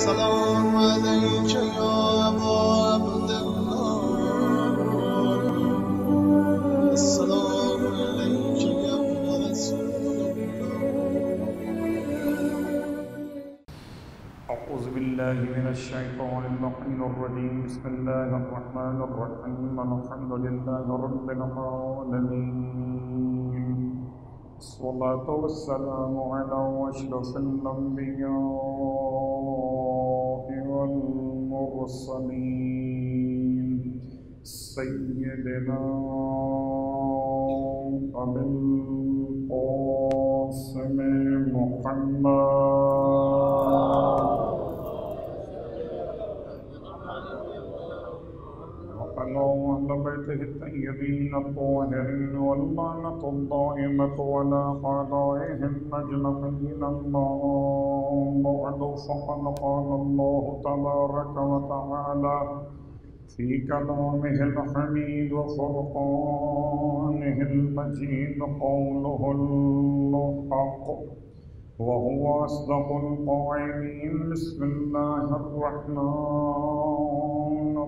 السلام عليك يا أبا عبد الله السلام عليك يا ابن رسول أعوذ بالله من الشيطان اللعين الرجيم بسم الله الرحمن الرحيم الحمد لله رب العالمين الصلاة والسلام على أشرف الأنبياء والمرسلين سيدنا أبي القاسم محمد وعلى أهل بيته الطيبين الطاهرين واللعنة الدائمة على أعدائهم أجمعين أما بعد فقد قال الله تبارك وتعالى في كلامه الحميد وفرقانه المجيد قوله الحق وهو أصدق القائلين بسم الله الرحمن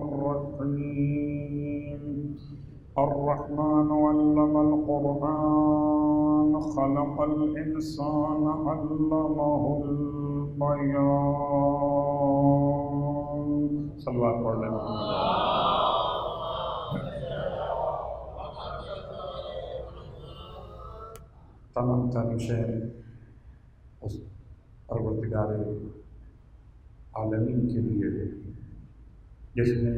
الرحيم الرحمن علم القرآن خلق الإنسان علمه البيان صلوات پڑھ لیں تمام تعریف اس پروردگار عالمین کے لیے جس نے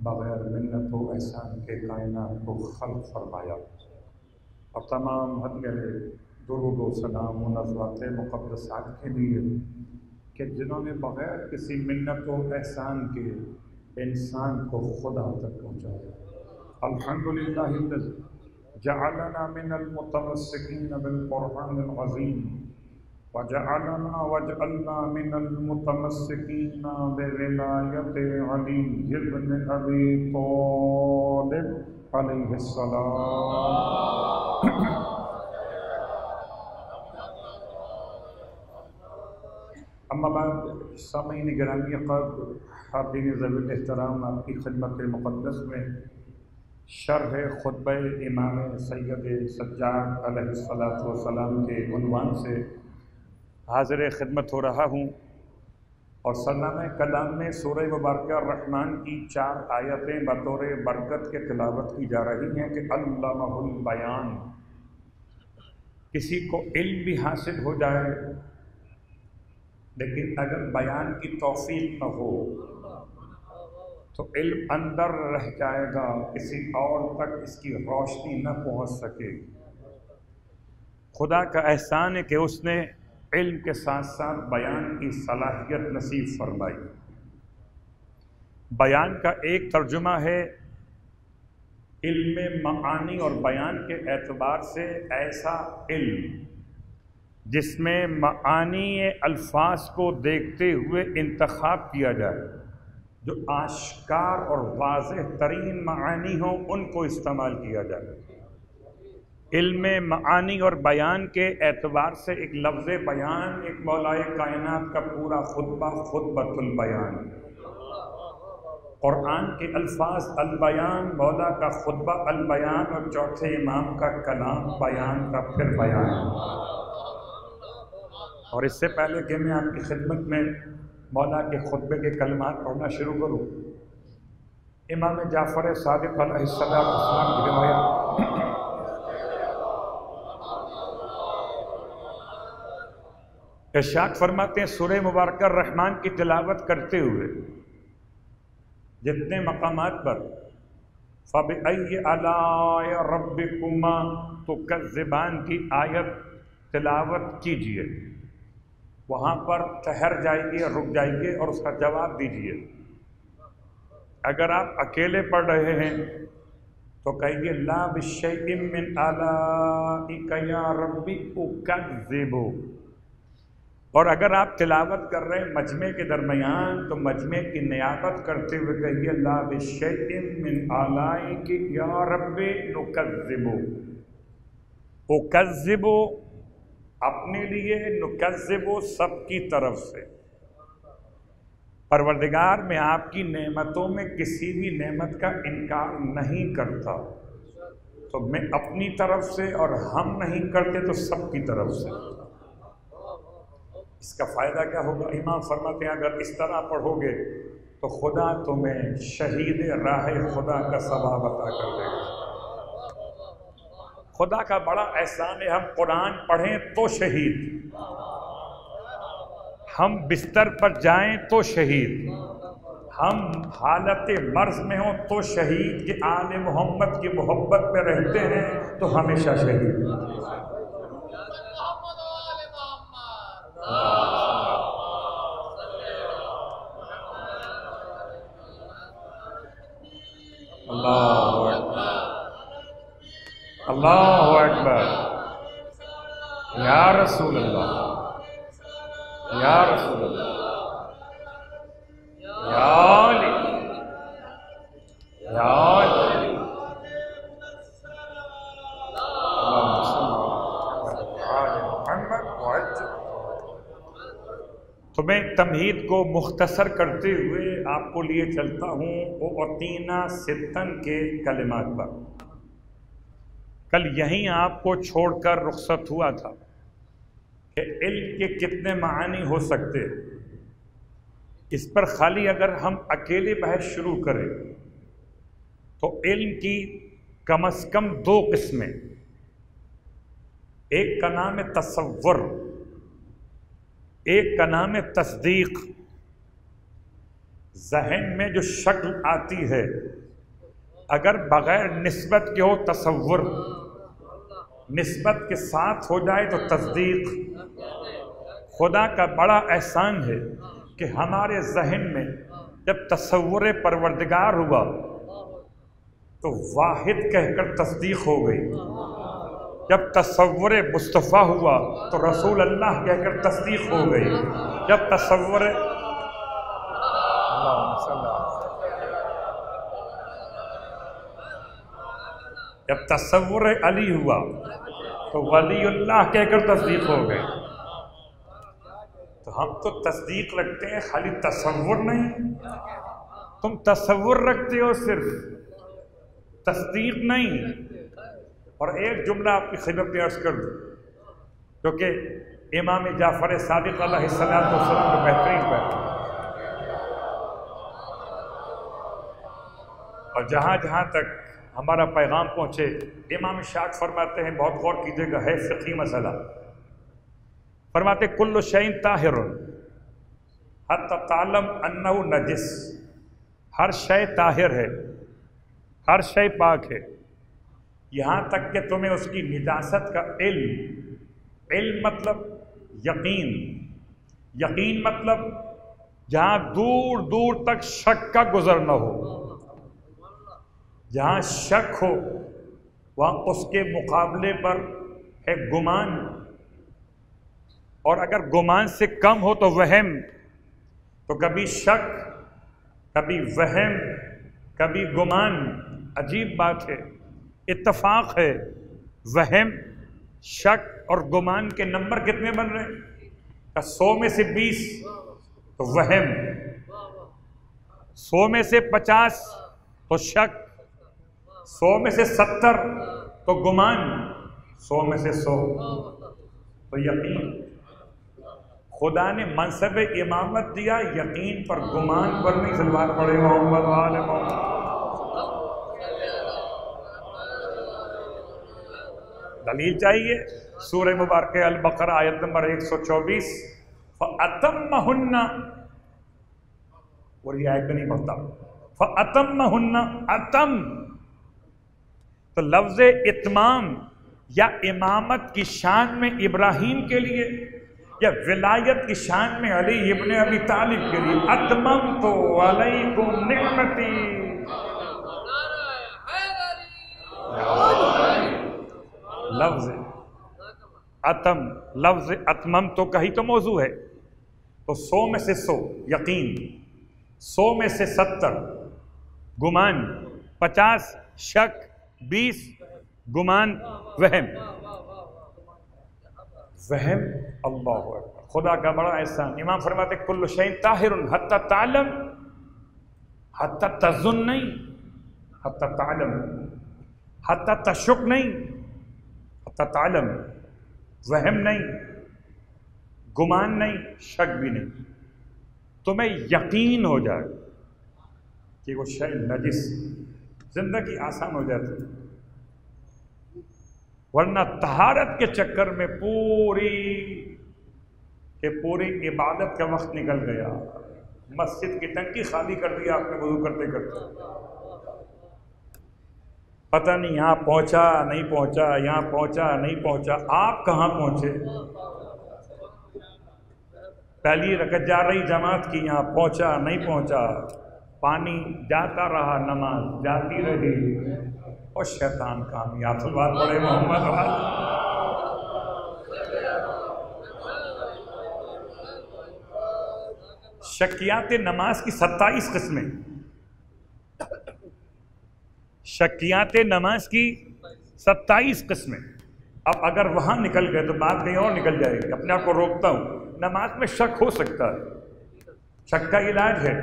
بغیر منت و احسان کے کائنات کو خلق فرمایا، اور تمام حد گلے درود و سلام و نزوات مقدسات کے لیے کہ جنہوں نے بغیر کسی منت و احسان کے انسان کو خدا تک پہنچایا۔ الحمدللہ الذی جعلنا من المتمسکین بالقرآن العظیم وجعلنا من المتمسکین بولایت علی بن ابی طالب علیہ السلام۔ اما بعد سامعین گرامی قدر، حاضرین ذوی الاحترام، آپ کی خدمت مقدس میں شرح خطبہ امام سید سجاد علیہ السلام کے عنوان سے حاضر خدمت ہو رہا ہوں، اور سرنامہ کلام میں سورہ مبارکہ الرحمن کی 4 آیتیں بطور برکت کے تلاوت کی جا رہی ہیں کہ علمہ البیان۔ کسی کو علم بھی حاصل ہو جائے لیکن اگر بیان کی توفیق نہ ہو تو علم اندر رہ جائے گا، کسی اور تک اس کی روشنی نہ پہنچ سکے۔ خدا کا احسان ہے کہ اس نے علم کے ساتھ ساتھ بیان کی صلاحیت نصیب فرمائی۔ بیان کا ایک ترجمہ ہے علم معانی، اور بیان کے اعتبار سے ایسا علم جس میں معانی الفاظ کو دیکھتے ہوئے انتخاب کیا جائے، جو آشکار اور واضح ترین معانی ہوں ان کو استعمال کیا جائے۔ علم معانی اور بیان کے اعتبار سے ایک لفظ بیان ایک مولائے کائنات کا پورا خطبہ خطبۃ البیان، قرآن کے الفاظ البیان، مولا کا خطبہ البیان، اور چوتھے امام کا کلام بیان کا پھر بیان۔ اور اس سے پہلے کہ میں آپ کی خدمت میں مولا کے خطبے کے کلمات پڑھنا شروع کروں، امام جعفر صادق علیہ السلام کی روایت ارشاد فرماتے ہیں سورہ مبارکہ الرحمن کی تلاوت کرتے ہوئے جتنے مقامات پر فَبِأَيِّ آلَاءِ رَبِّكُمَا تُكَذِّبَانِ کی آیت تلاوت کیجئے، وہاں پر ٹھہر جائیے، رک جائیے اور اس کا جواب دیجئے۔ اگر آپ اکیلے پڑھ رہے ہیں تو کہیے لا بِشَيْءٍ مِّنْ آلَائِكَ يَا رَبِّ أُكَذِّبُ، اور اگر آپ تلاوت کر رہے ہیں مجمع کے درمیان تو مجمع کی نیابت کرتے ہوئے کہیے لا بِشَيْءٍ مِّنْ آلَائِكَ يَا رَبِّ نُكَذِّبُ۔ اُكَذِّبُ اپنے لیے، نُكَذِّبُ سب کی طرف سے۔ پروردگار میں آپ کی نعمتوں میں کسی بھی نعمت کا انکار نہیں کرتا، تو میں اپنی طرف سے اور ہم نہیں کرتے تو سب کی طرف سے۔ اس کا فائدہ کیا ہوگا؟ امام فرماتے ہیں اگر اس طرح پڑھو گے تو خدا تمہیں شہید راہ خدا کا ثواب عطا کر دے گا۔ خدا کا بڑا احسان ہے، ہم قرآن پڑھیں تو شہید، ہم بستر پر جائیں تو شہید، ہم حالت مرض میں ہوں تو شہید، کہ آل محمد کی محبت میں رہتے ہیں تو ہمیشہ شہید۔ اللہ اکبر، اللہ اکبر، یا رسول اللہ، یا رسول اللہ، یا علی، یا علی، اللہم صل علی محمد وعجل۔ تو میں تمہید کو مختصر کرتے ہوئے آپ کو لیے چلتا ہوں اعطینا ستن کے کلمات پر۔ کل یہیں آپ کو چھوڑ کر رخصت ہوا تھا کہ علم کے کتنے معانی ہو سکتے، اس پر خالی اگر ہم اکیلے بحث شروع کریں تو علم کی کم از کم دو قسمیں، ایک کا نام ہے تصور، ایک کا نام ہے تصدیق۔ ذہن میں جو شکل آتی ہے اگر بغیر نسبت کے ہو تصور، نسبت کے ساتھ ہو جائے تو تصدیق۔ خدا کا بڑا احسان ہے کہ ہمارے ذہن میں جب تصور پروردگار ہوا تو واحد کہہ کر تصدیق ہو گئی، جب تصور مصطفیٰ ہوا تو رسول اللہ کہہ کر تصدیق ہو گئی، جب تصور جب تصور علی ہوا تو ولی اللہ کہہ کر تصدیق ہو گئی۔ تو ہم تو تصدیق رکھتے ہیں، خالی تصور نہیں۔ تم تصور رکھتے ہو صرف، تصدیق نہیں۔ اور ایک جملہ آپ کی خدمت میں عرض کر دوں جو کہ امام جعفر صادق علیہ السلام کا بہترین ہے، اور جہاں جہاں تک ہمارا پیغام پہنچے، امام شاک فرماتے ہیں، بہت غور کیجئے گا، ہے فقہی مسئلہ، فرماتے کل شیء طاہر حتی تعلم انہ نجس، ہر شے طاہر ہے، ہر شے پاک ہے، یہاں تک کہ تمہیں اس کی نجاست کا علم، علم مطلب یقین، یقین مطلب جہاں دور دور تک شک کا گزر نہ ہو، جہاں شک ہو وہاں اس کے مقابلے پر ہے گمان، اور اگر گمان سے کم ہو تو وہم۔ تو کبھی شک، کبھی وہم، کبھی گمان۔ عجیب بات ہے، اتفاق ہے، وہم، شک اور گمان کے نمبر کتنے بن رہے ہیں؟ 100 میں سے 20 تو وہم، 100 میں سے 50 تو شک، 100 میں سے 70 تو گمان، 100 میں سے 100 تو یقین۔ خدا نے منصب امامت دیا یقین پر، گمان پر نہیں۔ صلوات پڑھے محمد وآل محمد۔ دلیل چاہیے؟ سورہ مبارکہ البقرہ آیت نمبر 124، فَأَتَمَّهُنَّ، اور یہ آیت نہیں پڑھتا، فَأَتَمَّهُنَّ، اتم تو لفظ اتمام یا امامت کی شان میں ابراہیم کے لیے یا ولایت کی شان میں علی ابن ابی طالب کے لیے، اتممت علیکم نعمتی، لفظ اتم، لفظ اتمم تو کہی تو موضوع ہے، تو 100 میں سے 100 یقین، 100 میں سے 70 گمان، 50 شک، 20 گمان، وہم۔ وہم، اللہ اکبر، خدا کا بڑا احسان. امام فرماتے کل شیء طاہر حتی تعلم، حتی تظن نہیں، حتی تعلم، حتی تشک نہیں، حتی تعلم، وہم نہیں، گمان نہیں، شک بھی نہیں. تمہیں یقین ہو جائے کہ وہ شے نجس، زندگی آسان ہو جاتی. ورنہ طہارت کے چکر میں پوری عبادت کا وقت نکل گیا، مسجد کی ٹنکی خالی کر دیا آپ نے وضو کرتے کرتے. پتہ نہیں یہاں پہنچا نہیں پہنچا، یہاں پہنچا نہیں پہنچا. آپ کہاں پہنچے؟ پہلی رکعت جا رہی جماعت کی، یہاں پہنچا نہیں پہنچا. پانی جاتا رہا، نماز جاتی رہی، اور شیطان کامیاب. صلوات پڑھے محمد وآلہ. شکیات نماز کی 27 قسمیں، شکیات نماز کی 27 قسمیں. اب اگر وہاں نکل گئے تو بات کہیں اور نکل جائے گی. اپنے آپ کو روکتا ہوں، نماز میں شک ہو سکتا ہے، شک کا علاج ہے.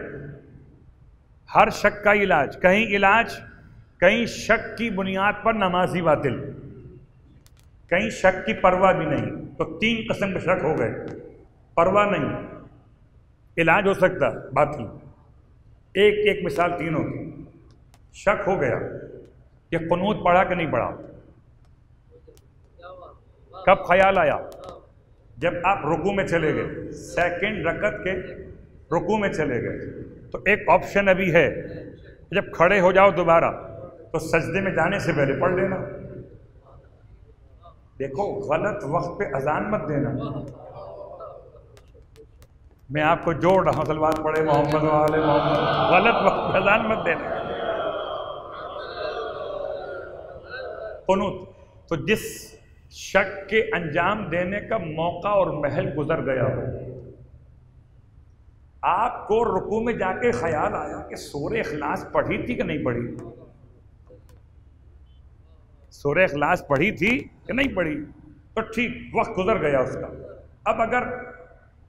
ہر شک کا علاج، کہیں شک کی بنیاد پر نمازی باطل، کہیں شک کی پرواہ بھی نہیں. تو 3 قسم کے شک ہو گئے. پرواہ نہیں، علاج ہو سکتا باطل. ایک مثال تینوں کی. شک ہو گیا کہ قنوت پڑھا کہ نہیں پڑھا. کب خیال آیا؟ جب آپ رکوع میں چلے گئے، سیکنڈ رکعت کے رکوع میں چلے گئے. تو ایک آپشن ابھی ہے، جب کھڑے ہو جاؤ دوبارہ تو سجدے میں جانے سے پہلے پڑھ لینا. دیکھو غلط وقت پہ اذان مت دینا. میں آپ کو جوڑ رہا ہوں، صلوات پڑھے محمد وآل محمد. غلط وقت پہ اذان مت دینا. قنوت تو جس شک کے انجام دینے کا موقع اور محل گزر گیا ہو. آپ کو رکوع میں جا کے خیال آیا کہ سورہ اخلاص پڑھی تھی کہ نہیں پڑھی، سورہ اخلاص پڑھی تھی کہ نہیں پڑھی، تو ٹھیک وقت گزر گیا اس کا. اب اگر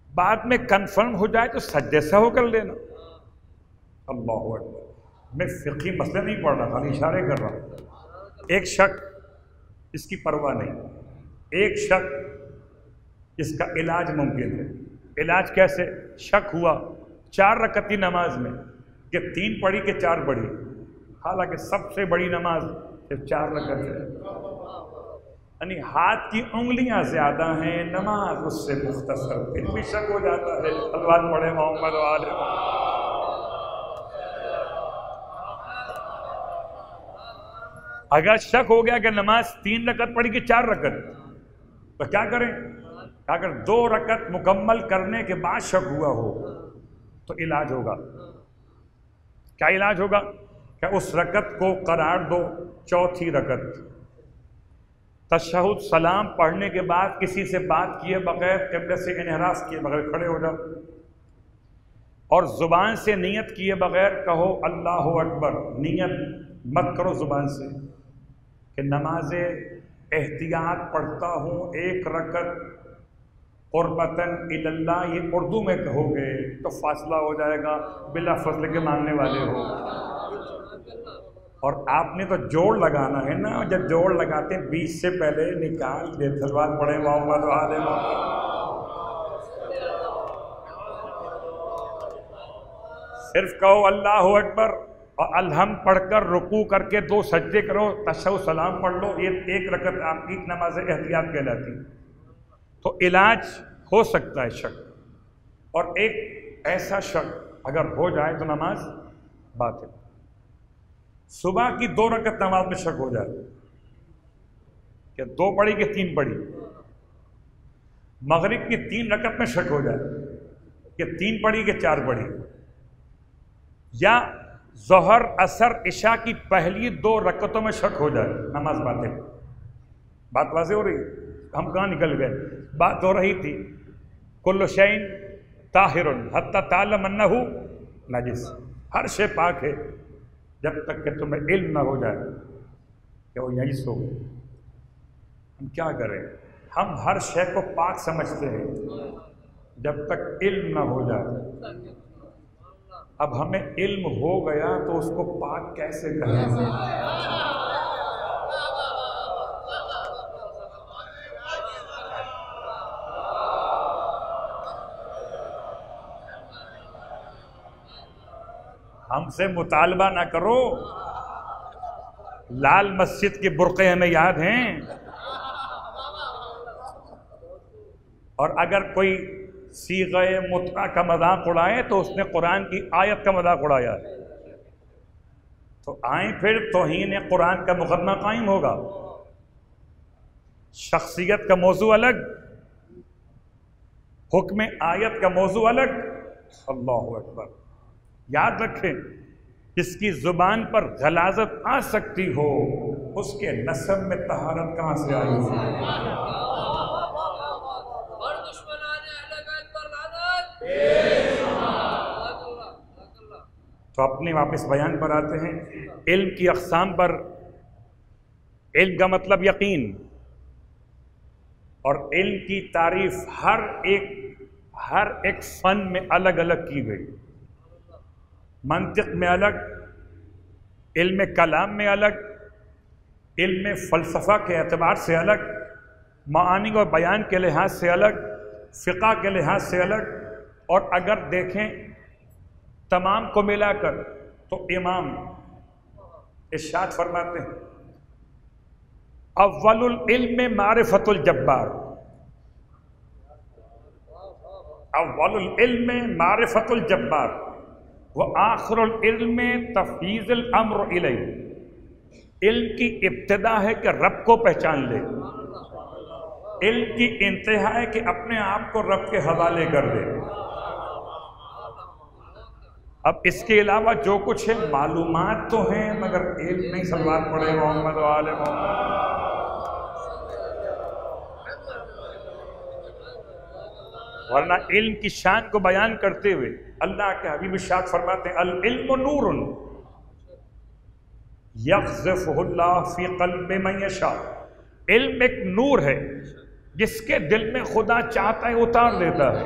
بعد میں کنفرم ہو جائے تو سجدے سے ہو کر لینا. اللہ اکبر. میں فقہی مسئلہ نہیں پڑھ رہا، خالی اشارے کر رہا ہوں. ایک شک اس کی پرواہ نہیں، ایک شک اس کا علاج ممکن ہے. علاج کیسے؟ شک ہوا 4 رکعت کی نماز میں کہ 3 پڑھی کہ 4 پڑھی، حالانکہ سب سے بڑی نماز صرف 4 رکعت ہے. یعنی ہاتھ کی انگلیاں زیادہ ہیں، نماز اس سے مختصر. پھر بھی شک ہو جاتا ہے. صلوات پڑھے محمد وآلہ. اگر شک ہو گیا کہ نماز 3 رکعت پڑھی کہ 4 رکعت، تو کیا کریں؟ اگر 2 رکعت مکمل کرنے کے بعد شک ہوا ہو تو علاج ہوگا. کیا علاج ہوگا؟ کہ اس رکعت کو قرار دو 4تھی رکعت. تشہد سلام پڑھنے کے بعد کسی سے بات کیے بغیر، قبلہ سے انحراف کیے بغیر کھڑے ہو جاؤ، اور زبان سے نیت کیے بغیر کہو اللہ اکبر. نیت مت کرو زبان سے کہ نماز احتیاط پڑھتا ہوں 1 رکعت قربتاً اللہ. یہ اردو میں کہو گے تو فاصلہ ہو جائے گا، بلا فضل کے ماننے والے ہو. اور آپ نے تو جوڑ لگانا ہے نا. جب جوڑ لگاتے ہیں 20 سے پہلے نکال دے. صلوات پڑھے محمد وآل محمد. صرف کہو اللہ اکبر اور الحمد پڑھ کر رکوع کر کے 2 سجدے کرو، تشہد سلام پڑھ لو. یہ 1 رکعت آپ کی نماز احتیاط کہلاتی. تو علاج ہو سکتا ہے شک. اور ایک ایسا شک اگر ہو جائے تو نماز باطل. صبح کی 2 رکعت نماز میں شک ہو جائے کہ 2 پڑھی کہ 3 پڑھی. مغرب کی 3 رکعت میں شک ہو جائے کہ 3 پڑھی کہ 4 پڑھی. یا ظہر عصر عشاء کی پہلی 2 رکعتوں میں شک ہو جائے، نماز باطل. بات واضح ہو رہی ہے؟ ہم کہاں نکل گئے؟ بات ہو رہی تھی کل شیء طاہر حتی تعلم انہ نجس. ہر شے پاک ہے جب تک کہ تمہیں علم نہ ہو جائے کہ وہ نجس ہو گئے. ہم کیا کریں؟ ہم ہر شے کو پاک سمجھتے ہیں جب تک علم نہ ہو جائے. اب ہمیں علم ہو گیا تو اس کو پاک کیسے کریں؟ ہم سے مطالبہ نہ کرو. لال مسجد کے برقعے ہمیں یاد ہیں. اور اگر کوئی صیغہ متعہ کا مذاق اڑائے تو اس نے قرآن کی آیت کا مذاق اڑایا ہے. تو آئیں پھر توہین قرآن کا مقدمہ قائم ہوگا. شخصیت کا موضوع الگ، حکم آیت کا موضوع الگ. اللہ اکبر. یاد رکھیں، جس کی زبان پر غلاظت آ سکتی ہو اس کے نسب میں طہارت کہاں سے آئی ہوگی؟ تو اپنے واپس بیان پر آتے ہیں. علم کی اقسام پر. علم کا مطلب یقین، اور علم کی تعریف ہر ایک فن میں الگ الگ کی گئی. منطق میں الگ، علم کلام میں الگ، علم فلسفہ کے اعتبار سے الگ، معانی اور بیان کے لحاظ سے الگ، فقہ کے لحاظ سے الگ. اور اگر دیکھیں تمام کو ملا کر تو امام ارشاد فرماتے ہیں اول العلم معرفت الجبار، اول العلم معرفت الجبار وآخر العلم تفویض الامر الیہ. علم کی ابتدا ہے کہ رب کو پہچان لے، علم کی انتہا ہے کہ اپنے آپ کو رب کے حوالے کر دے. اب اس کے علاوہ جو کچھ ہے معلومات تو ہیں مگر علم نہیں. صلوات پڑھے محمد و آل محمد. ورنہ علم کی شان کو بیان کرتے ہوئے اللہ کے حبیب ارشاد فرماتے ہیں العلم نور یقذفہ اللہ فی قلب من یشاء. علم ایک نور ہے جس کے دل میں خدا چاہتا ہے اتار دیتا ہے.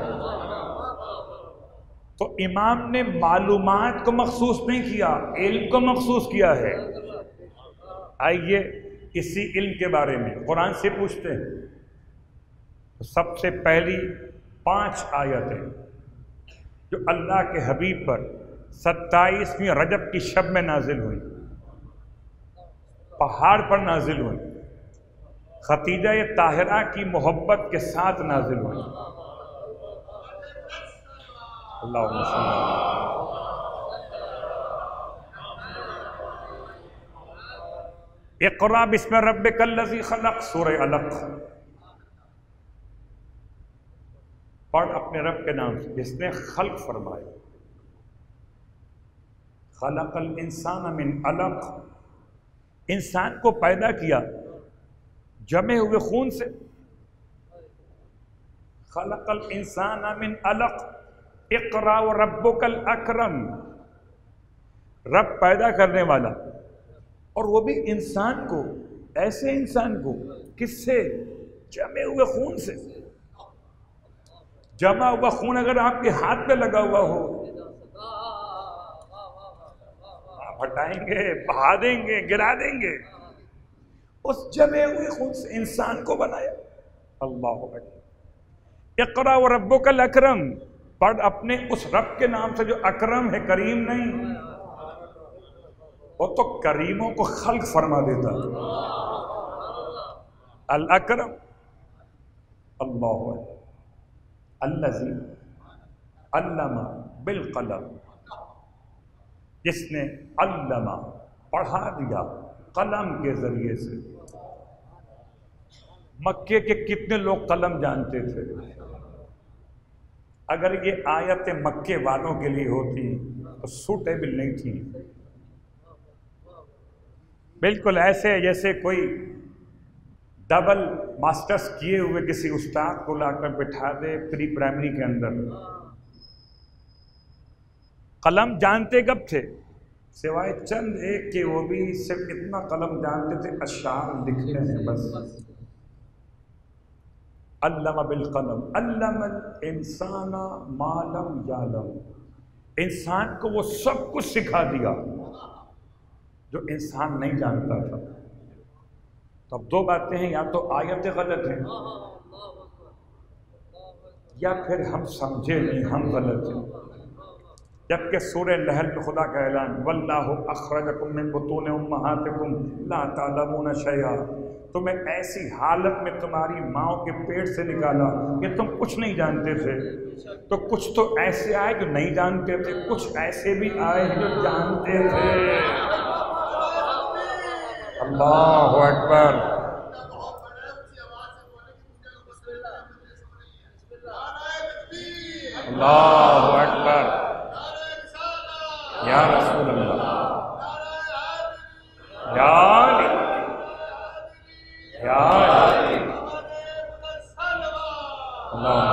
تو امام نے معلومات کو مخصوص نہیں کیا، علم کو مخصوص کیا ہے. آئیے اسی علم کے بارے میں قرآن سے پوچھتے ہیں. تو سب سے پہلی 5 آیتیں جو اللہ کے حبیب پر 27ویں رجب کی شب میں نازل ہوئی، پہاڑ پر نازل ہوئی، خدیجہ طاہرہ کی محبت کے ساتھ نازل ہوئی. اللہم صل اقرأ بسم ربک الذی خلق. سورہ علق. پڑھ اپنے رب کے نام سے جس نے خلق فرمایا. خلق الانسان من علق. انسان کو پیدا کیا جمے ہوئے خون سے. خلق الانسان من علق اقرأ ربک الاکرم. رب پیدا کرنے والا، اور وہ بھی انسان کو، ایسے انسان کو کس سے؟ جمے ہوئے خون سے. جمع ہوا خون اگر آپ کے ہاتھ پہ لگا ہوا ہو آپ ہٹائیں گے، بہا دیں گے، گرا دیں گے. اس جمے ہوئے خون سے انسان کو بنایا. اللہ اکبر. اقرأ ربک الاکرم. پڑھ اپنے اس رب کے نام سے جو اکرم ہے، کریم نہیں. وہ تو کریموں کو خلق فرما دیتا. الاکرم اللہ الذی علم بالقلم. جس نے علم پڑھا دیا قلم کے ذریعے سے. مکے کے کتنے لوگ قلم جانتے تھے؟ اگر یہ آیتیں مکے والوں کے لیے ہوتی تو سوٹیبل نہیں تھی. بالکل ایسے جیسے کوئی ڈبل ماسٹرز کیے ہوئے کسی استاد کو لا کر بٹھا دے پری پرائمری کے اندر. قلم جانتے کب تھے؟ سوائے چند ایک کہ وہ بھی صرف اتنا قلم جانتے تھے اشعار لکھتے ہیں بس. علم بالقلم علم الانسان ما لم یعلم، انسان کو وہ سب کچھ سکھا دیا جو انسان نہیں جانتا تھا۔ تو اب دو باتیں ہیں، یا تو آیتیں غلط ہیں یا پھر ہم سمجھے نہیں، ہم غلط ہیں۔ جبکہ سورہ نحل میں خدا کا اعلان واللہ اخرجکم من بطون امہاتکم لا تعلمون شیئا، تمہیں ایسی حالت میں تمہاری ماؤں کے پیٹ سے نکالا کہ تم کچھ نہیں جانتے تھے۔ تو کچھ تو ایسے آئے جو نہیں جانتے تھے، کچھ ایسے بھی آئے جو جانتے تھے۔ اللہ اکبر۔ اللہ اکبر یا رسول اللہ، یا علی یا علی اللہ۔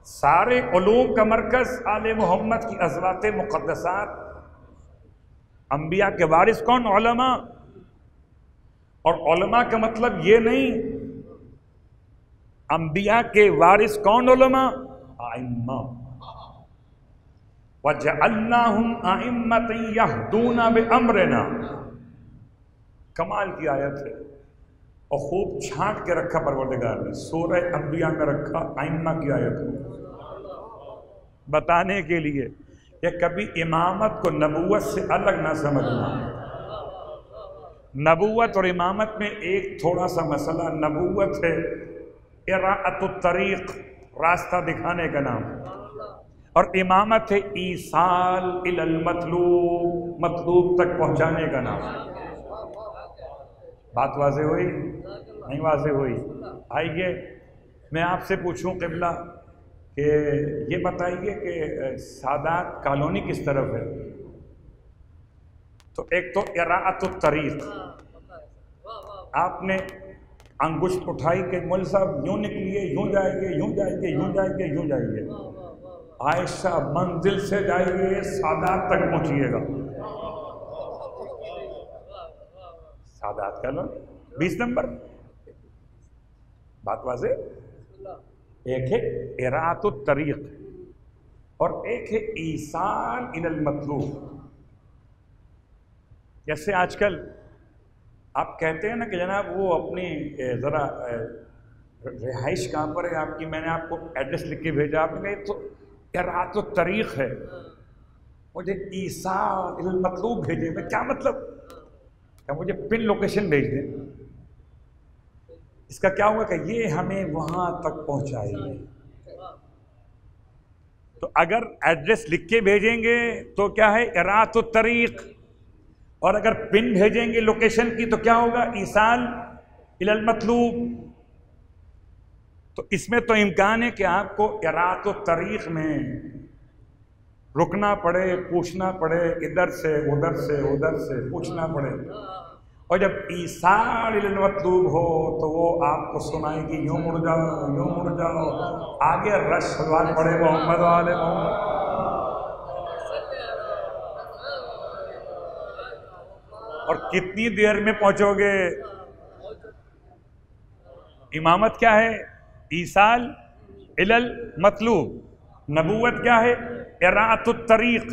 سارے علوم کا مرکز آل محمد کی حضرات مقدسات، انبیاء کے وارث کون؟ علماء۔ اور علماء کا مطلب یہ نہیں، انبیاء کے وارث کون علماء؟ ائمہ۔ وَجَعَلْنَاهُمْ أَئِمَّةً يَهْدُونَ بِأَمْرِنَا، کمال کی آیت ہے، اور خوب چھانٹ کے رکھا پروردگار نے، سورہ انبیاء میں رکھا ائمہ کی آیت کو، بتانے کے لیے کہ کبھی امامت کو نبوت سے الگ نہ سمجھنا۔ نبوت اور امامت میں ایک تھوڑا سا مسئلہ، نبوت ہے اراءۃ الطریق، راستہ دکھانے کا نام، اور امامت ہے ایصال الی المطلوب، مطلوب تک پہنچانے کا نام۔ بات واضح ہوئی؟ نہیں واضح ہوئی؟ آئیے میں آپ سے پوچھوں قبلہ کہ یہ بتائیے کہ سادات کالونی کس طرف ہے؟ تو ایک تو اراءۃ الطریق، آپ نے انگشت اٹھائی کہ مول صاحب یوں نکلیے، یوں جائیں گے، یوں جائیں گے، یوں جائیں گے، یوں جائیں گے، عائشہ منزل سے جائیے سادات تک پہنچیے گا۔ سادات کا لو 20 نمبر، بات واضح؟ ایک ہے اراءۃ الطریق اور ایک ہے ایصال الی المطلوب۔ جیسے آج کل آپ کہتے ہیں نا کہ جناب وہ اپنی ذرا رہائش کہاں پر ہے آپ کی، میں نے آپ کو ایڈریس لکھ کے بھیجا، آپ نے کہا یہ تو اراءۃ الطریق ہے، مجھے ایصال الی المطلوب بھیجے۔ میں کیا مطلب؟ کہ مجھے پن لوکیشن بھیج دیں۔ اس کا کیا ہوگا کہ یہ ہمیں وہاں تک پہنچائے گی۔ تو اگر ایڈریس لکھ کے بھیجیں گے تو کیا ہے؟ اراءۃ الطریق، اور اگر پن بھیجیں گے لوکیشن کی تو کیا ہوگا؟ ایصال الی المطلوب۔ تو اس میں تو امکان ہے کہ آپ کو اراءۃ الطریق میں رکنا پڑے، پوچھنا پڑے، ادھر سے ادھر سے ادھر سے پوچھنا پڑے، اور جب ایصال الی المطلوب ہو تو وہ آپ کو سنائے گی یوں مڑ جاؤ، یوں مڑ جاؤ، آگے رش سلوات پڑے محمد والے محمد۔ اور کتنی دیر میں پہنچو گے؟ امامت کیا ہے؟ ایصال الی المطلوب۔ نبوت کیا ہے؟ اراءۃ الطریق۔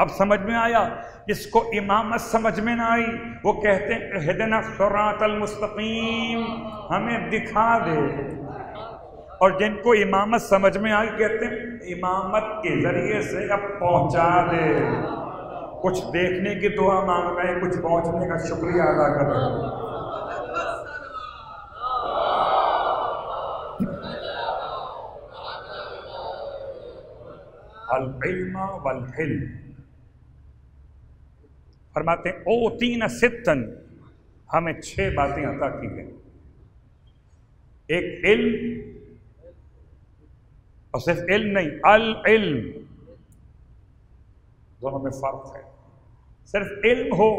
اب سمجھ میں آیا؟ جس کو امامت سمجھ میں نہ آئی وہ کہتے ہیں اہدنا الصراط المستقیم، ہمیں دکھا دے، اور جن کو امامت سمجھ میں آئی کہتے ہیں امامت کے ذریعے سے اب پہنچا دے۔ کچھ دیکھنے کی دعا مانگ رہے ہیں، کچھ پہنچنے کا شکریہ ادا کر رہے ہیں۔ العلم والحلم، فرماتے ہیں اوتینا ستن، ہمیں 6 باتیں عطا کی گئیں۔ ایک علم، اور صرف علم نہیں، العلم، دونوں میں فرق ہے۔ صرف علم ہو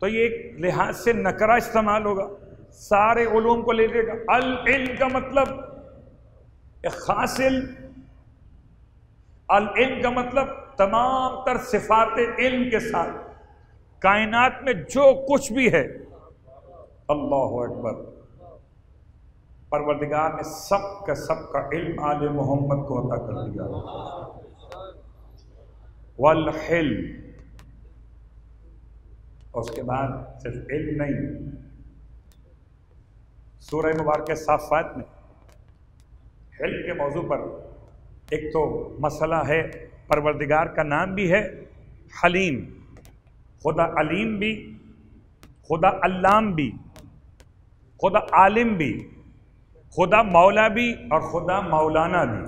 تو یہ ایک لحاظ سے نکرہ استعمال ہوگا، سارے علوم کو لے لے گا۔ العلم کا مطلب ایک خاص علم، العلم کا مطلب تمام تر صفات علم کے ساتھ، کائنات میں جو کچھ بھی ہے، اللہ اکبر، پروردگار نے سب کا علم آل محمد کو عطا کر دیا۔ والحلم، اور اس کے بعد صرف علم نہیں، سورہ مبارکہ صافات میں حلم کے موضوع پر ایک تو مسئلہ ہے، پروردگار کا نام بھی ہے حلیم، خدا علیم بھی، خدا علام بھی، خدا عالم بھی، خدا مولا بھی، اور خدا مولانا بھی،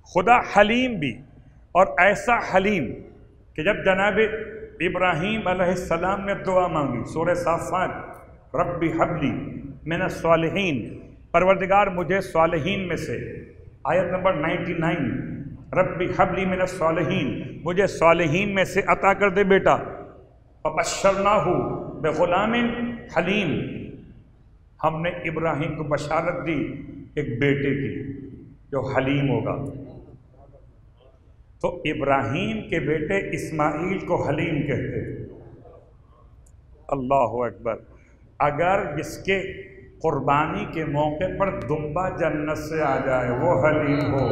خدا حلیم بھی، اور ایسا حلیم کہ جب جناب ابراہیم علیہ السلام نے دعا مانگی، سورہ صافات، رب ہب لی من الصالحین، پروردگار مجھے صالحین میں سے، آیت نمبر 99، رب ہب لی من الصالحین، مجھے صالحین میں سے عطا کر دے بیٹا، فبشرناہ بغلام حلیم، ہم نے ابراہیم کو بشارت دی ایک بیٹے کی جو حلیم ہوگا۔ تو ابراہیم کے بیٹے اسماعیل کو حلیم کہتے ہیں۔ اللہ اکبر، اگر جس کے قربانی کے موقع پر دمبا جنت سے آ جائے وہ حلیم ہو،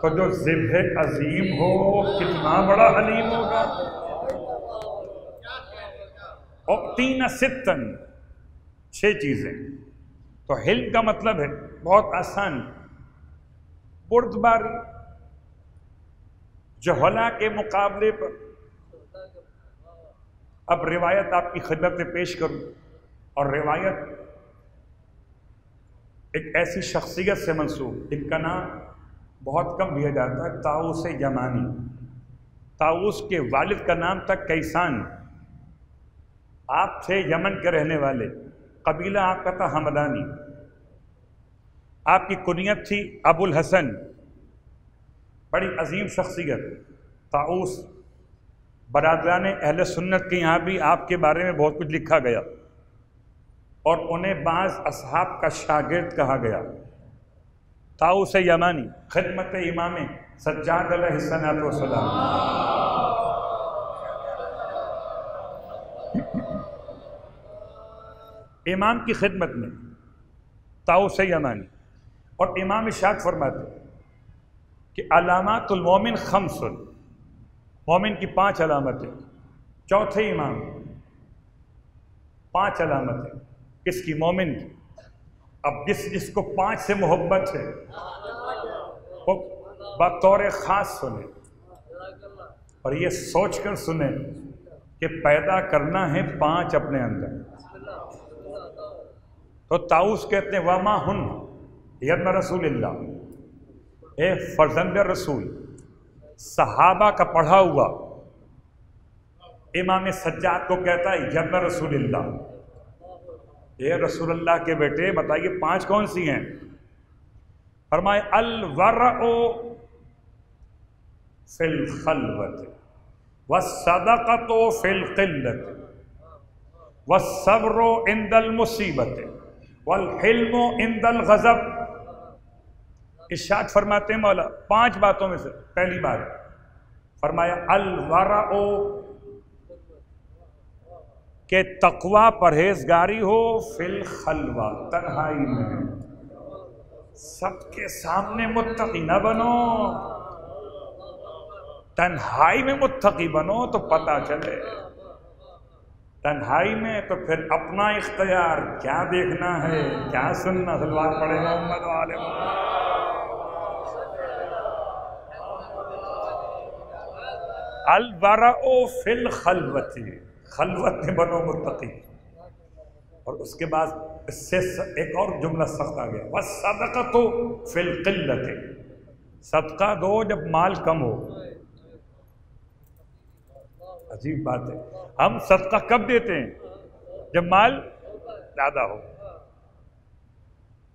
تو جو ذبح عظیم ہو کتنا بڑا حلیم ہوگا۔ اعطینا ستن، 6 چیزیں۔ تو حلم کا مطلب ہے بہت آسان، بردباری، جہلا کے مقابلے پر۔ اب روایت آپ کی خدمت میں پیش کروں، اور روایت ایک ایسی شخصیت سے منسوب، ان کا نام بہت کم لیا جاتا ہے، طاؤس یمانی۔ طاؤس کے والد کا نام تھا کیسان، آپ تھے یمن کے رہنے والے، قبیلہ آپ کا تھا حمدانی، آپ کی کنیت تھی ابو الحسن، بڑی عظیم شخصیت۔ طاؤس برادران اہل سنت کے یہاں بھی آپ کے بارے میں بہت کچھ لکھا گیا، اور انہیں بعض اصحاب کا شاگرد کہا گیا۔ طاؤس یمانی خدمت امام سجاد علیہ السلام، امام کی خدمت میں طاؤس یمانی، اور امام ارشاد فرماتے کہ علامات المومن خمس، مومن کی 5 علامتیں۔ چوتھے امام 5 علامتیں کس کی؟ مومن کی۔ اب جس کو 5 سے محبت ہے وہ بطور خاص سنیں، اور یہ سوچ کر سنیں کہ پیدا کرنا ہے 5 اپنے اندر۔ تو طاؤس کہتے ہیں وما ہن یبن رسول اللہ، اے فرزند رسول، صحابہ کا پڑھا ہوا امام سجاد کو کہتا ہے یبن رسول اللہ، اے رسول اللہ کے بیٹے بتائیے 5 کون سی ہیں؟ فرمائے الورع فی الخلوۃ والصدقۃ فی القلۃ والصبر عند المصیبۃ والحلم عند الغضب۔ ارشاد فرماتے ہیں مولا 5 باتوں میں سے پہلی بات فرمایا الورع، کہ تقوی پرہیزگاری ہو، فی الخلوہ، تنہائی میں، سب کے سامنے متقی نہ بنو، تنہائی میں متقی بنو تو پتہ چلے، تنہائی میں تو پھر اپنا اختیار، کیا دیکھنا ہے کیا سننا، صلوات پڑھے محمد وآل محمد۔ الورع فی الخلوۃ، خلوت میں بنو متقی، اور اس کے بعد اس سے ایک اور جملہ سخت آ گیا، والصدقۃ فی القلۃ، صدقہ دو جب مال کم ہو۔ عجیب بات ہے، ہم صدقہ کب دیتے ہیں؟ جب مال زیادہ ہو۔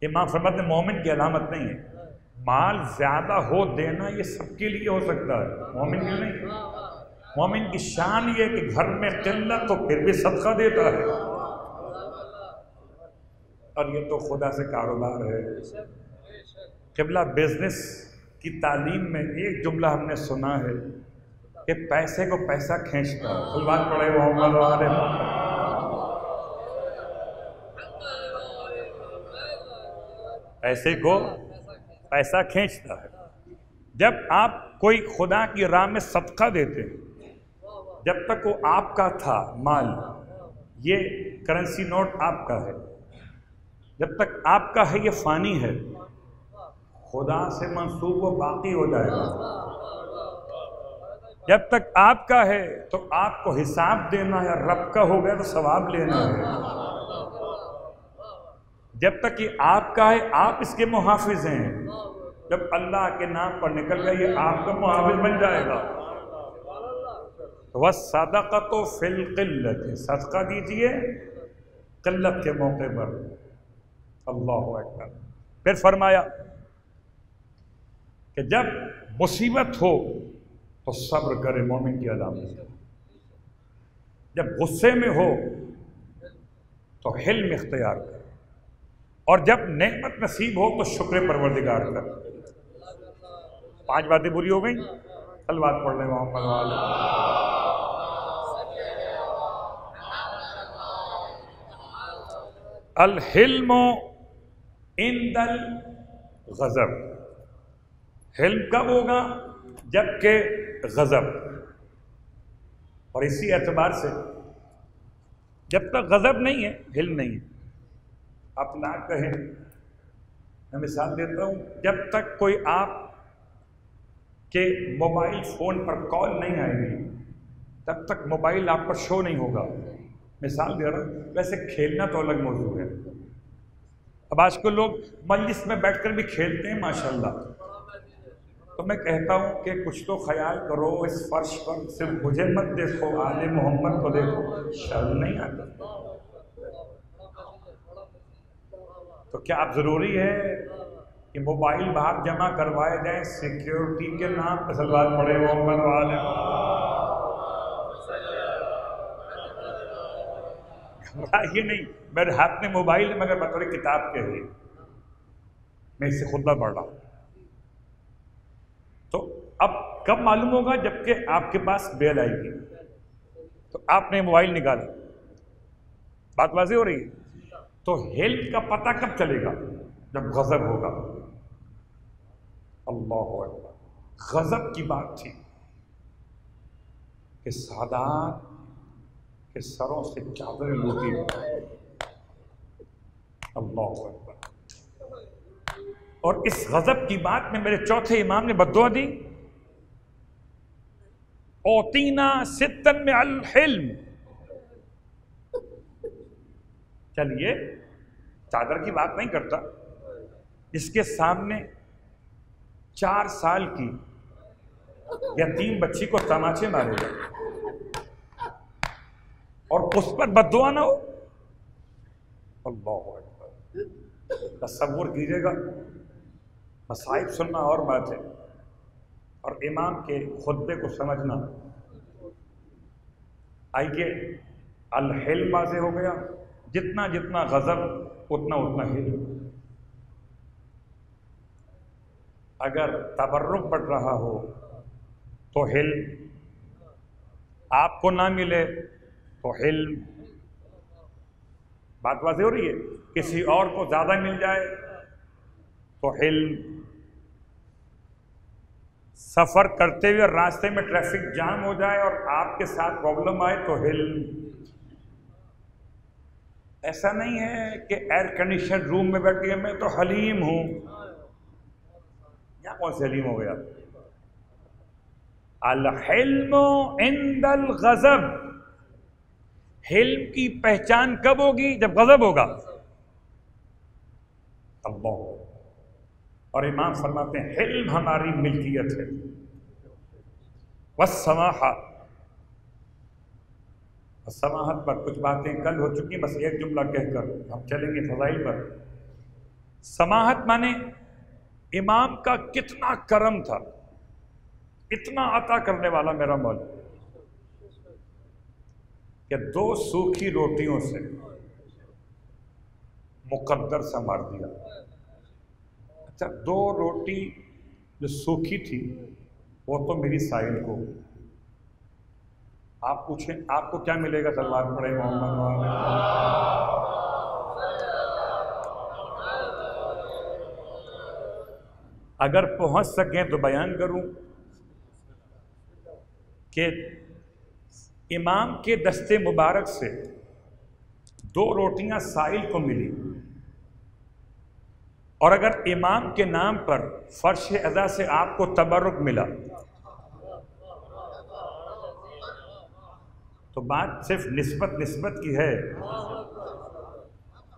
امام فرماتے ہیں مومن کی علامت نہیں ہے، مال زیادہ ہو دینا یہ سب کے لیے ہو سکتا ہے، مومن کے لیے نہیں۔ مومن کی شان یہ کہ گھر میں قلت تو پھر بھی صدقہ دیتا ہے، اور یہ تو خدا سے کاروبار ہے۔ قبلہ بزنس کی تعلیم میں ایک جملہ ہم نے سنا ہے کہ پیسے کو پیسہ کھینچتا ہے. صلوات پڑھے محمد و آل محمد. پیسے کو پیسہ کھینچتا ہے. جب آپ کوئی خدا کی راہ میں صدقہ دیتے ہیں، جب تک وہ آپ کا تھا مال، یہ کرنسی نوٹ آپ کا ہے، جب تک آپ کا ہے یہ فانی ہے، خدا سے منسوب و باقی ہو جائے گا. جب تک آپ کا ہے تو آپ کو حساب دینا ہے، رب کا ہو گیا تو ثواب لینا ہے. جب تک یہ آپ کا ہے آپ اس کے محافظ ہیں، جب اللہ کے نام پر نکل گیا یہ آپ کا محافظ بن جائے گا. وَالصَّدَقَةُ فِي الْقِلَّةِ، صدقہ دیجئے قلت کے موقع پر. اللہ اکبر. پھر فرمایا کہ جب مصیبت ہو تو صبر کرے، مومن کی علامت. جب غصے میں ہو تو حلم اختیار کرے، اور جب نعمت نصیب ہو تو شکر پروردگار کر. 5 باتیں بری ہو گئیں. صلوات پڑھ لیں محمد والے. الحلم عند الغضب. حلم کب ہوگا؟ جب کہ غضب. اور اسی اعتبار سے جب تک غضب نہیں ہے حلم نہیں ہے. آپ نہ کہیں، میں مثال دیتا ہوں، جب تک کوئی آپ کے موبائل فون پر کال نہیں آئے گی تب تک موبائل آپ پر شو نہیں ہوگا. مثال دے رہا ہوں. ویسے کھیلنا تو الگ موضوع ہے. اب آج کل لوگ مجلس میں بیٹھ کر بھی کھیلتے ہیں ماشاءاللہ. تو میں کہتا ہوں کہ کچھ تو خیال کرو اس فرش پر، صرف مجھے مت دیکھو، آل محمد کو دیکھو. شرم نہیں آتا؟ تو کیا اب ضروری ہے کہ موبائل باہر جمع کروائے جائیں سیکیورٹی کے نام پہ؟ صلوات پڑھے محمد والے. یہ نہیں میرے ہاتھ میں موبائل ہے مگر بطور کتاب کے ہے، میں اس سے خطبہ پڑھ رہا ہوں. تو اب کب معلوم ہوگا؟ جبکہ آپ کے پاس بیل آئے گی. تو آپ نے موبائل نکالا، بات واضح ہو رہی ہے. تو ہیلتھ کا پتہ کب چلے گا؟ جب غضب ہوگا. اللہ اکبر. غضب کی بات تھی کہ سادات کے سروں سے چادریں لوٹی. اللہ اکبر. اور اس غضب کی بات میں میرے چوتھے امام نے بد دعا دی، اوتینا ستن میں الحلم. چلیے چادر کی بات نہیں کرتا، اس کے سامنے 4 سال کی یتیم بچی کو تماچے مارے گا اور اس پر بد دعا نہ ہو. اللہ اکبر. تصور کیجیے گا. مصائب سننا اور بات ہے اور امام کے خطبے کو سمجھنا. آئیے الحلم واضح ہو گیا. جتنا جتنا غضب اتنا اتنا حلم. اگر تبرک بڑھ رہا ہو تو حلم، آپ کو نہ ملے تو حلم. بات واضح ہو رہی ہے. کسی اور کو زیادہ مل جائے تو حلم. سفر کرتے ہوئے راستے میں ٹریفک جام ہو جائے اور آپ کے ساتھ پرابلم آئے تو حلم. ایسا نہیں ہے کہ ایئر کنڈیشن روم میں بیٹھ کے میں تو حلیم ہوں. یہاں کون سے حلیم ہو گیا؟ الحلم عند الغضب. حلم کی پہچان کب ہوگی؟ جب غضب ہوگا. اللہ. اور امام فرماتے ہیں حلم ہماری ملکیت ہے. والسماحہ. سماحت پر کچھ باتیں کل ہو چکی، بس ایک جملہ کہہ کر ہم چلیں گے فضائل پر. سماحت مانے امام کا کتنا کرم تھا، اتنا عطا کرنے والا میرا مولا کہ 2 سوکھی روٹیوں سے مقدر سا مار دیا. اچھا 2 روٹی جو سوکھی تھی وہ تو میری سائل کو، آپ پوچھیں آپ کو کیا ملے گا؟ صلوات پڑھیں محمد وآلہ۔ اگر پہنچ سکیں تو بیان کروں کہ امام کے دستے مبارک سے 2 روٹیاں سائل کو ملی، اور اگر امام کے نام پر فرش ادا سے آپ کو تبرک ملا تو بات صرف نسبت کی ہے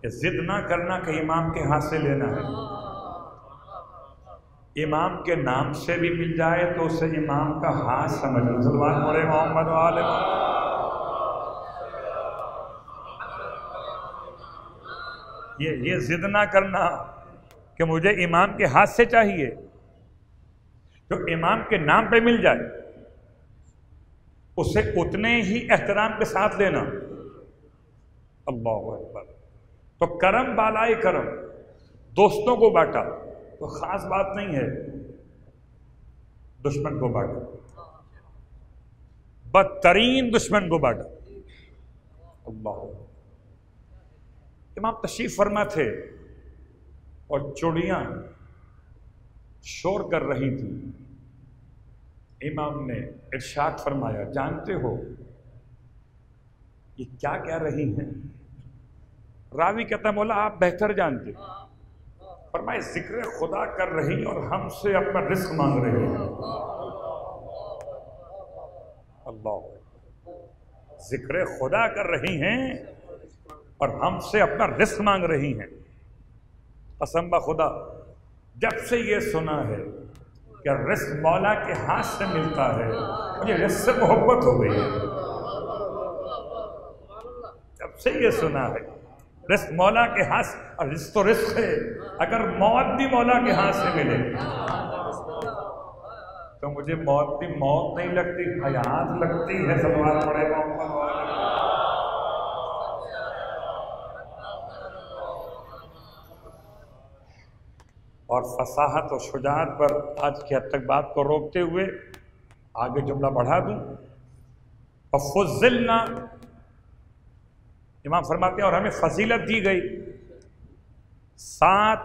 کہ ضد نہ کرنا کہ امام کے ہاتھ سے لینا ہے۔ امام کے نام سے بھی مل جائے تو اسے امام کا ہاتھ سمجھ لو۔ صلوات پڑھے محمد وآلہ۔ یہ ضد نہ کرنا کہ مجھے امام کے ہاتھ سے چاہیے، جو امام کے نام پہ مل جائے اسے اتنے ہی احترام کے ساتھ لینا۔ اللہ اکبر۔ تو کرم بالائے کرم، دوستوں کو بانٹا تو خاص بات نہیں ہے، دشمن کو بانٹا، بدترین دشمن کو بانٹا۔ اللہ۔ امام تشریف فرما تھے اور چڑیاں شور کر رہی تھیں۔ امام نے ارشاد فرمایا، جانتے ہو یہ کیا کہہ رہی ہیں؟ راوی کہتا مولا آپ بہتر جانتے۔ فرمائے ذکر خدا کر رہی اور ہم سے اپنا رزق مانگ رہی ہیں۔ اللہ، ذکر خدا کر رہی ہیں اور ہم سے اپنا رزق مانگ رہی ہیں۔ قسم بخدا جب سے یہ سنا ہے کہ رزق مولا کے ہاتھ سے ملتا ہے مجھے رزق سے محبت ہو گئی ہے۔ جب سے یہ سنا ہے رزق مولا کے ہاتھ سے، اور رزق تو رزق ہے، اگر موت بھی مولا کے ہاتھ سے ملے تو مجھے موت بھی موت نہیں لگتی، حیات لگتی ہے۔ صلوات پڑھے محمد وآلہ۔ اور فصاحت و شجاعت پر آج کی حد تک بات کو روکتے ہوئے آگے جملہ بڑھا دوں۔ فضلنا، امام فرماتے ہیں اور ہمیں فضیلت دی گئی 7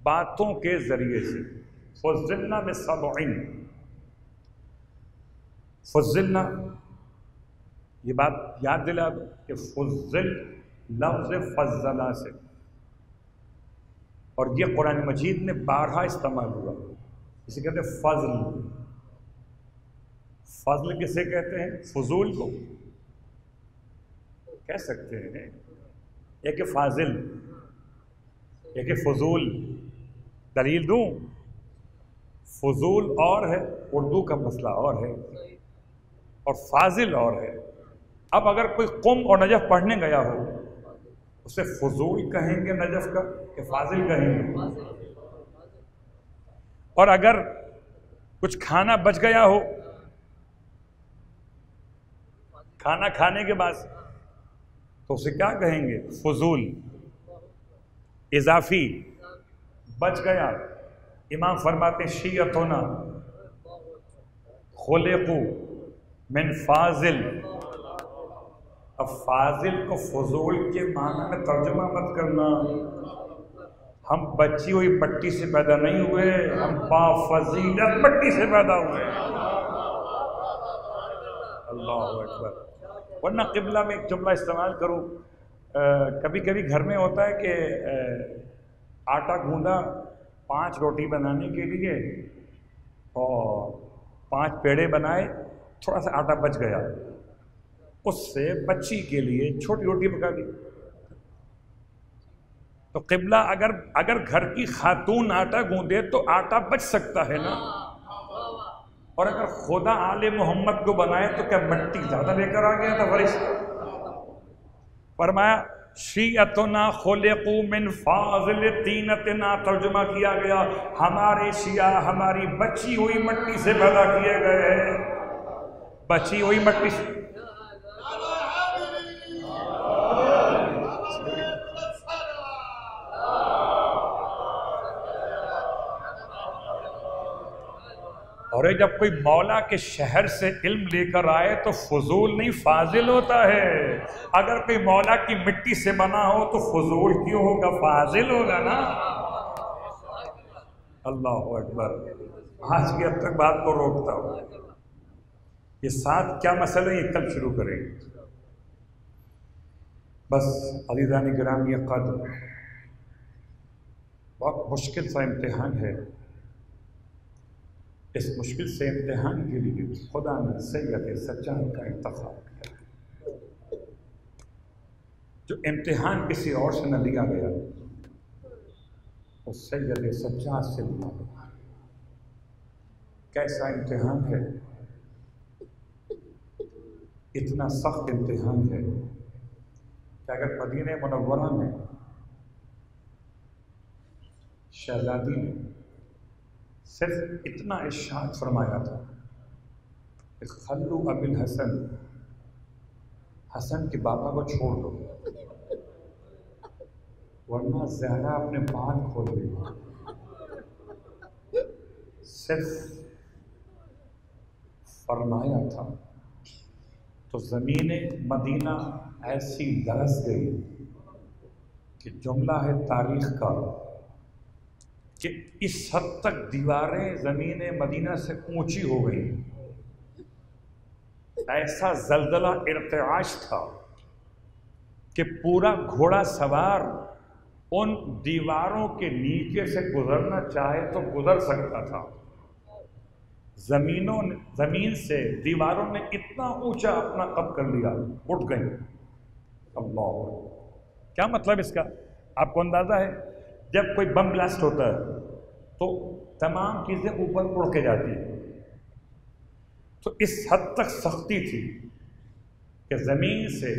باتوں کے ذریعے سے۔ فضلنا بسبع، فضلنا یہ بات یاد دلا دو کہ فضل لفظ فضلہ سے، اور یہ قرآن مجید میں 12 استعمال ہوا۔ اسے کہتے ہیں فضل۔ فضل کسے کہتے ہیں؟ فضول کو کہہ سکتے ہیں، ایک کہ فاضل، ایک کہ فضول۔ دلیل دوں؟ فضول اور ہے، اردو کا مسئلہ اور ہے، اور فاضل اور ہے۔ اب اگر کوئی قم اور نجف پڑھنے گیا ہو اسے فضول کہیں گے نجف کا کہ فاضل کہیں گے؟ اور اگر کچھ کھانا بچ گیا ہو کھانا کھانے کے بعد تو اسے کیا کہیں گے؟ فضول، اضافی، بچ گیا۔ امام فرماتے شیعتنا خلقوا من فاضل۔ اب فاضل کو فضول کے معنی میں ترجمہ مت کرنا۔ ہم بچی ہوئی مٹی سے پیدا نہیں ہوئے، ہم با فضیلت مٹی سے پیدا ہوئے۔ اللہ اکبر۔ ورنہ قبلہ میں ایک جملہ استعمال کروں، کبھی کبھی گھر میں ہوتا ہے کہ آٹا گوندا 5 روٹی بنانے کے لیے اور 5 پیڑے بنائے، تھوڑا سا آٹا بچ گیا، اس سے بچی کے لیے چھوٹی روٹی پکا دی۔ تو قبلہ اگر گھر کی خاتون آٹا گوندے تو آٹا بچ سکتا ہے نا، اور اگر خدا آل محمد کو بنائے تو کیا مٹی زیادہ لے کر آ گیا تھا فرشتہ؟ فرمایا شیعتنا خلقوا من فاضل طینتنا، ترجمہ کیا گیا ہمارے شیعہ ہماری بچی ہوئی مٹی سے پیدا کیے گئے ہیں، بچی ہوئی مٹی سے۔ اور اور جب کوئی مولا کے شہر سے علم لے کر آئے تو فضول نہیں فاضل ہوتا ہے. اگر کوئی مولا کی مٹی سے بنا ہو تو فضول کیوں ہوگا؟ فاضل ہوگا نا. اللہ اکبر. آج کی اب تک بات کو روکتا ہوں. یہ ساتھ کیا مسئلہ ہے یہ کل شروع کریں گے. بس عزیزان گرامی قدر، بہت مشکل سا امتحان ہے. اس مشکل سے امتحان کے لیے خدا نے سید سجاد کا انتخاب کیا. جو امتحان کسی اور سے نہ لیا گیا وہ سید سجاد سے لیا گیا. کیسا امتحان ہے؟ اتنا سخت امتحان ہے کہ اگر مدینہ منورہ میں شہزادی نے صرف اتنا ارشاد فرمایا تھا کہ خلو ابی الحسن، حسن کے بابا کو چھوڑ دو ورنہ زہرا اپنے بال کھول دے گی، صرف فرمایا تھا تو زمین مدینہ ایسی لرز گئی کہ جملہ ہے تاریخ کا کہ اس حد تک دیواریں زمین مدینہ سے اونچی ہو گئی. ایسا زلزلہ ارتعاش تھا کہ پورا گھوڑا سوار ان دیواروں کے نیچے سے گزرنا چاہے تو گزر سکتا تھا. زمین سے دیواروں نے اتنا اونچا اپنا قد کر لیا، اٹھ گئی. اللہ، کیا مطلب اس کا آپ کو اندازہ ہے؟ جب کوئی بم بلاسٹ ہوتا ہے تو تمام چیزیں اوپر اڑ کے جاتی ہیں. تو اس حد تک سختی تھی کہ زمین سے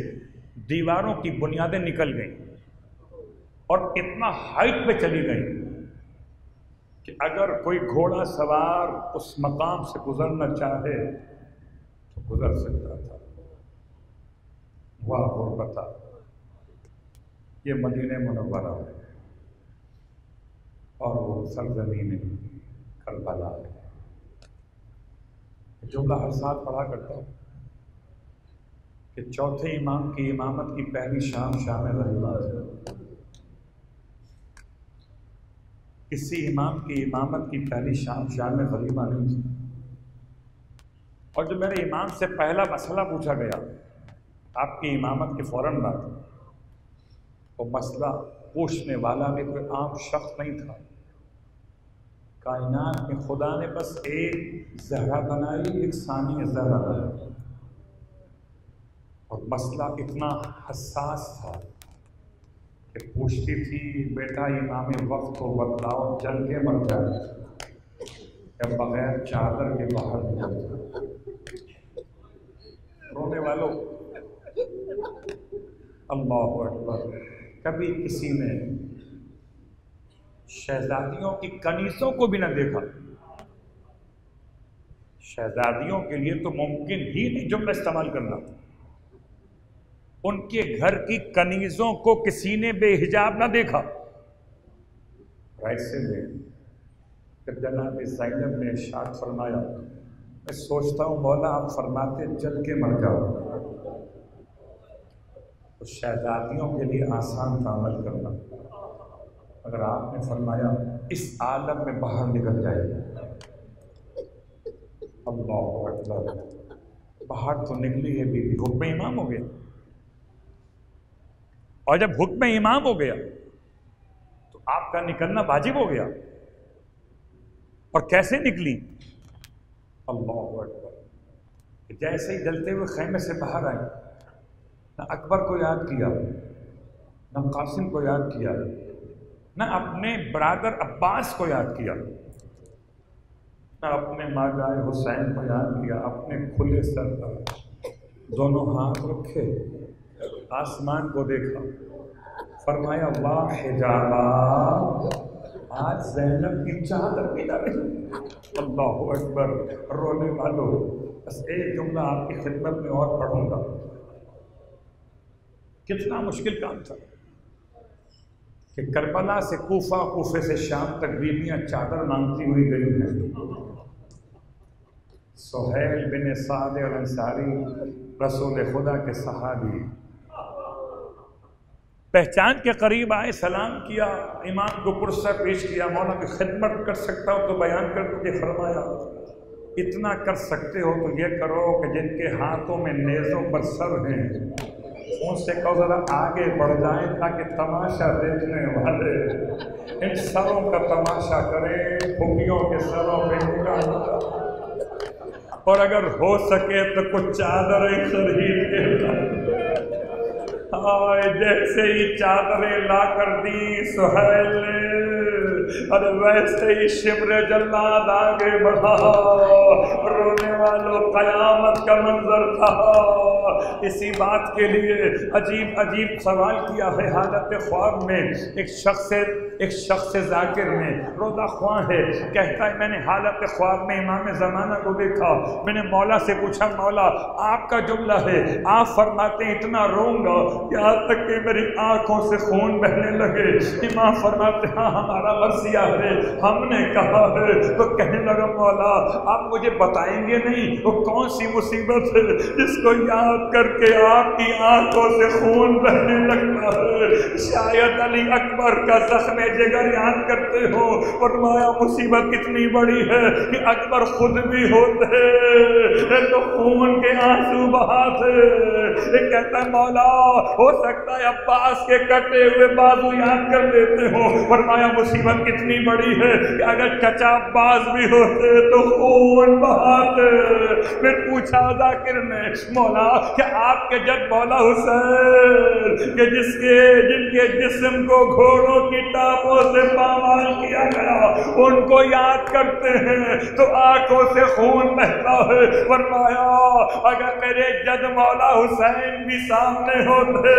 دیواروں کی بنیادیں نکل گئیں اور اتنا ہائٹ پہ چلی گئیں کہ اگر کوئی گھوڑا سوار اس مقام سے گزرنا چاہے تو گزر سکتا تھا. واہ غربتہ، یہ مدینہ منورہ ہے اور وہ سرزمین کربلا ہے. جملہ ہر سال پڑھا کرتا ہوں کہ چوتھے امام کی امامت کی پہلی شام شام غریبہ ہے. کسی امام کی امامت کی پہلی شام شام غریبہ نہیں تھی. اور جو میرے امام سے پہلا مسئلہ پوچھا گیا آپ کی امامت کے فوراً بعد، وہ مسئلہ پوچھنے والا بھی کوئی عام شخص نہیں تھا. کائنات میں خدا نے بس ایک زہرا بنائی، ایک ثانی زہرا بنائی، اور مسئلہ اتنا حساس تھا کہ پوچھتی تھی بیٹا امام وقت کو بتلاؤ جل کے مر جائے یا بغیر چادر کے باہر نکل جائے. رونے والوں اللہ اکبر، کبھی کسی نے شہزادیوں کی کنیزوں کو بھی نہ دیکھا. شہزادیوں کے لیے تو ممکن ہی نہیں جملہ استعمال کرنا. ان کے گھر کی کنیزوں کو کسی نے بے حجاب نہ دیکھا. ایسے میں جب جناب زینب نے ارشاد فرمایا، میں سوچتا ہوں مولا آپ فرماتے جل کے مر جاؤ، تو شہزادیوں کے لیے آسان تھا عمل کرنا. اگر آپ نے فرمایا اس عالم میں باہر نکل جائے، اللہ اکبر، باہر تو نکلی ہے بی بی، حکم امام ہو گیا. اور جب حکم امام ہو گیا تو آپ کا نکلنا واجب ہو گیا. اور کیسے نکلی؟ اللہ اکبر، جیسے ہی جلتے ہوئے خیمے سے باہر آئی، نہ اکبر کو یاد کیا، نہ قاسم کو یاد کیا، نہ اپنے برادر عباس کو یاد کیا، نہ اپنے ماجائے حسین کو یاد کیا. اپنے کھلے سر پر دونوں ہاتھ رکھے، آسمان کو دیکھا، فرمایا واہ حجابا، آج زینب کی چادر بھی نہ رہی. اللہ اکبر. رونے والوں، بس ایک جملہ آپ کی خدمت میں اور پڑھوں گا. کتنا مشکل کام تھا کہ کربلا سے کوفہ، کوفے سے شام تک بیویاں چادر مانگتی ہوئی گئی ہیں. سہیل بن سعد الانصاری رسول خدا کے صحابی پہچان کے قریب آئے، سلام کیا، امام کو کرسہ پیش کیا، مولا کی خدمت کر سکتا ہو تو بیان کر دو۔ کہ فرمایا اتنا کر سکتے ہو تو یہ کرو کہ جن کے ہاتھوں میں نیزوں پر سر ہیں ان سے کہو ذرا آگے بڑھ جائیں تاکہ تماشا دیکھنے والے ان سروں کا تماشا کریں، پھوپھیوں کے سروں پہ نگاہ، اور اگر ہو سکے تو کچھ چادریں خرید کے جیسے ہی چادریں لا کر دی سہیل نے، اور ویسے ہی شمر جلاد آگے بڑھا، رونے والوں قیامت کا منظر تھا۔ اسی بات کے لیے عجیب عجیب سوال کیا ہے حالت خواب میں۔ ایک شخص ذاکر میں روزہ خواں ہے، کہتا ہے میں نے حالت خواب میں امام زمانہ کو دیکھا، میں نے مولا سے پوچھا مولا آپ کا جملہ ہے، آپ فرماتے ہیں اتنا روں گا یہاں تک کہ میری آنکھوں سے خون بہنے لگے۔ امام فرماتے ہاں ہمارا مرثیہ ہے، ہم نے کہا ہے۔ تو کہنے لگا مولا آپ مجھے بتائیں گے نہیں وہ کون سی مصیبت ہے جس کو یاد کر کے آپ کی آنکھوں سے خون بہنے لگتا ہے؟ شاید علی اکبر کا زخم جگر یاد کرتے ہو، فرمایا مصیبت کتنی بڑی ہے کہ اکبر خود بھی ہوتے تو خون کے آنسو بہاتے۔ یہ کہتا ہے مولا ہو سکتا ہے عباس کے کٹے ہوئے بازو یاد کر لیتے ہو، فرمایا مصیبت کتنی بڑی ہے کہ اگر چچا عباس بھی ہوتے تو خون بہاتے۔ پھر پوچھا ذاکر نے مولا کہ آپ کے جد مولا حسین کہ جن کے جسم کو گھوڑوں کی ٹانپوں سے پامال کیا گیا ان کو یاد کرتے ہیں تو آنکھوں سے خون بہتا ہے، فرمایا اگر میرے جد مولا حسین بھی سامنے ہوتے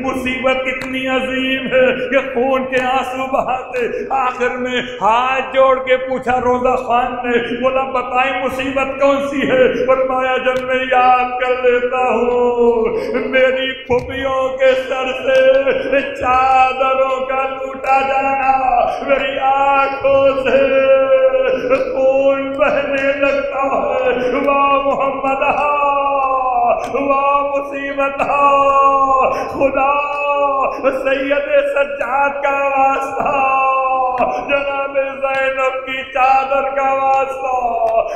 مصیبت اتنی عظیم ہے کہ خون کے آنسو بہاتے۔ آخر میں ہاتھ جوڑ کے پوچھا روزہ خان نے، بولا بتائیں مصیبت کون سی ہے؟ فرمایا جب میں یاد کر لیتا ہوں میری پھوپھیوں کے سر سے چادروں کا لوٹا جانا، میری آنکھوں سے خون بہنے لگتا ہے، واہ محمد واہ مصیبت خدا سید سجاد کا واسطہ، جناب زینب کی چادر کا واسطہ،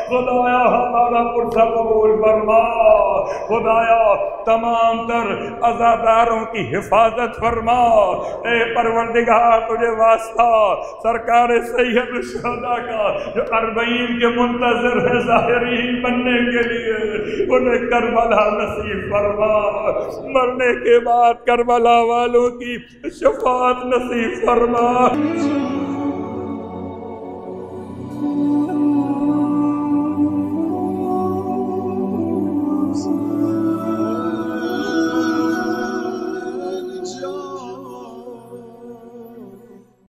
خدایا ہمارا پرسہ قبول فرما، خدایا تمام تر عزاداروں کی حفاظت فرما، اے پروردگار تجھے واسطہ سرکار سید الشہداء کا جو 40 کے منتظر ہے ظاہرین بننے کے لیے، انہیں کربلا نصیب فرما، مرنے کے بعد کربلا والوں کی شفاعت نصیب فرما۔